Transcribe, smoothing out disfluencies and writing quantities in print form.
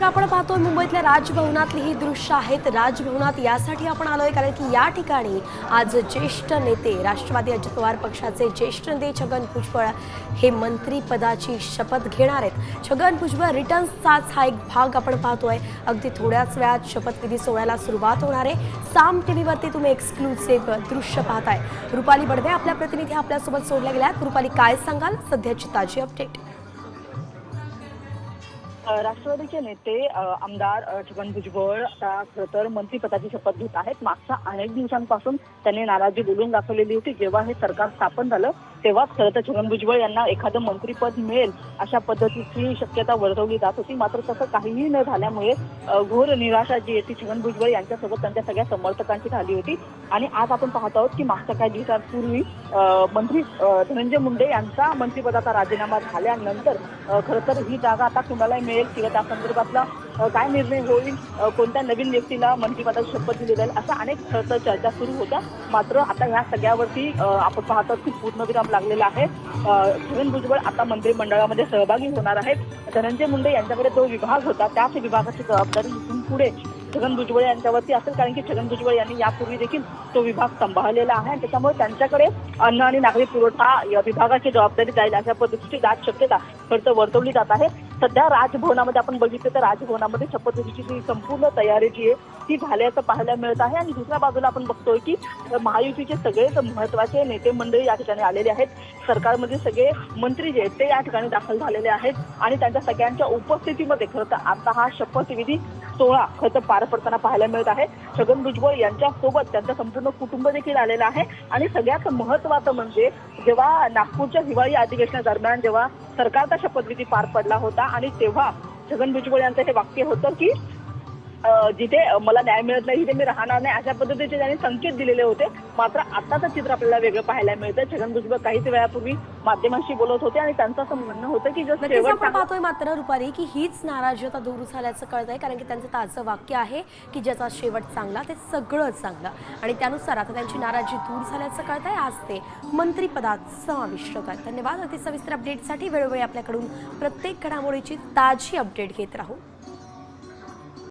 आपण पाहतोय मुंबईतल्या राजभवनातली ही दृश्य आहेत। राजभवनात यासाठी आपण आलोय कारण की या ठिकाणी आज ज्येष्ठ नेते राष्ट्रवादी अजित पवार पक्षाचे ज्येष्ठ नेते छगन भुजबळ हे मंत्रिपदाची शपथ घेणार आहेत। छगन भुजबळ रिटर्न्सचाच हा एक भाग आपण पाहतोय। अगदी थोड्याच वेळात शपथविधी सोहळ्याला सुरुवात होणार आहे। साम टीव्हीवरती तुम्ही एक्सक्लुसिव्ह दृश्य पाहताय। रुपाली बडवे आपल्या प्रतिनिधी आपल्यासोबत जोडल्या गेल्यात। रुपाली, काय सांगाल सध्याची ताजी अपडेट? राष्ट्रवादीचे नेते आमदार छगन भुजबळ आता खरं तर मंत्रिपदाची शपथ घेत आहेत। मागच्या अनेक दिवसांपासून त्यांनी नाराजी बोलून दाखवलेली होती। जेव्हा हे सरकार स्थापन झालं तेव्हाच खरं तर छगन भुजबळ यांना एखादं मंत्रिपद मिळेल अशा पद्धतीची शक्यता वर्तवली जात होती। मात्र तसं काहीही न झाल्यामुळे घोर निराशा जी आहे ती छगन भुजबळ यांच्यासोबत त्यांच्या सगळ्या समर्थकांची झाली होती। आणि आज आपण पाहत आहोत की मागच्या काही दिवसांपूर्वी मंत्री धनंजय मुंडे यांचा मंत्रिपदाचा राजीनामा झाल्यानंतर खरं तर ही जागा आता कुणाला मिळेल किंवा त्या संदर्भातला काय निर्णय होईल, कोणत्या नवीन व्यक्तीला मंत्रिपदाची शपथ दिली जाईल अशा अनेक चर्चा सुरू होत्या। मात्र आता ह्या सगळ्यावरती आपण पाहतो की पूर्णविराम लागलेला आहे। छगन भुजबळ आता मंत्रिमंडळामध्ये सहभागी होणार आहेत। धनंजय मुंडे यांच्याकडे जो विभाग होता त्याच विभागाची जबाबदारी इथून पुढे छगन भुजबळ यांच्यावरती असेल, कारण की छगन भुजबळ यांनी यापूर्वी देखील तो विभाग सांभाळलेला आहे। त्याच्यामुळे त्यांच्याकडे अन्न आणि नागरी पुरवठा या विभागाची जबाबदारी जाईल अशा पद्धतीची दाट शक्यता खर्च वर्तवली जात आहे। सध्या राजभवनामध्ये आपण बघितलं तर राजभवनामध्ये शपथविधीची जी संपूर्ण तयारी जी आहे ती झाल्याचं पाहायला मिळत आहे। आणि दुसऱ्या बाजूला आपण बघतोय की महायुतीचे सगळेच महत्त्वाचे नेते मंडळी या ठिकाणी आलेले आहेत। सरकारमध्ये सगळे मंत्री जे आहेत ते या ठिकाणी दाखल झालेले आहेत आणि त्यांच्या सगळ्यांच्या उपस्थितीमध्ये खरं तर आता हा शपथविधी सोहळा खरं तर पार पडताना पाहायला मिळत आहे। छगन भुजबळ यांच्यासोबत त्यांचं संपूर्ण कुटुंब देखील आलेलं आहे। आणि सगळ्यात महत्त्वाचं म्हणजे जेव्हा नागपूरच्या हिवाळी अधिवेशनादरम्यान जेव्हा सरकारचा शपथविधी पार पडला होता आणि तेव्हा छगन भुजबळ यांचं हे वाक्य होतं की जिथे मला न्याय मिळत नाही तिथे मी राहणार नाही अशा पद्धतीचे त्यांनी संकेत दिलेले होते। मात्र आताचं चित्र आपल्याला वेगळं पाहायला मिळतं। छगन भुजबळ काहीच वेळापूर्वी माध्यमांशी बोलत होते आणि त्यांचं असं म्हणणं होतं की आपण पाहतोय मात्र रुपाली की हीच नाराजी आता दूर झाल्याचं कळतंय, कारण की त्यांचं ताजं वाक्य आहे की ज्याचा शेवट चांगला ते सगळं चांगलं, आणि त्यानुसार आता त्यांची नाराजी दूर झाल्याचं कळतंय। आज ते मंत्रिपदात समाविष्ट होत आहेत। धन्यवाद। अति सविस्तर अपडेटसाठी वेळोवेळी आपल्याकडून प्रत्येक घडामोडीची ताजी अपडेट घेत राहू।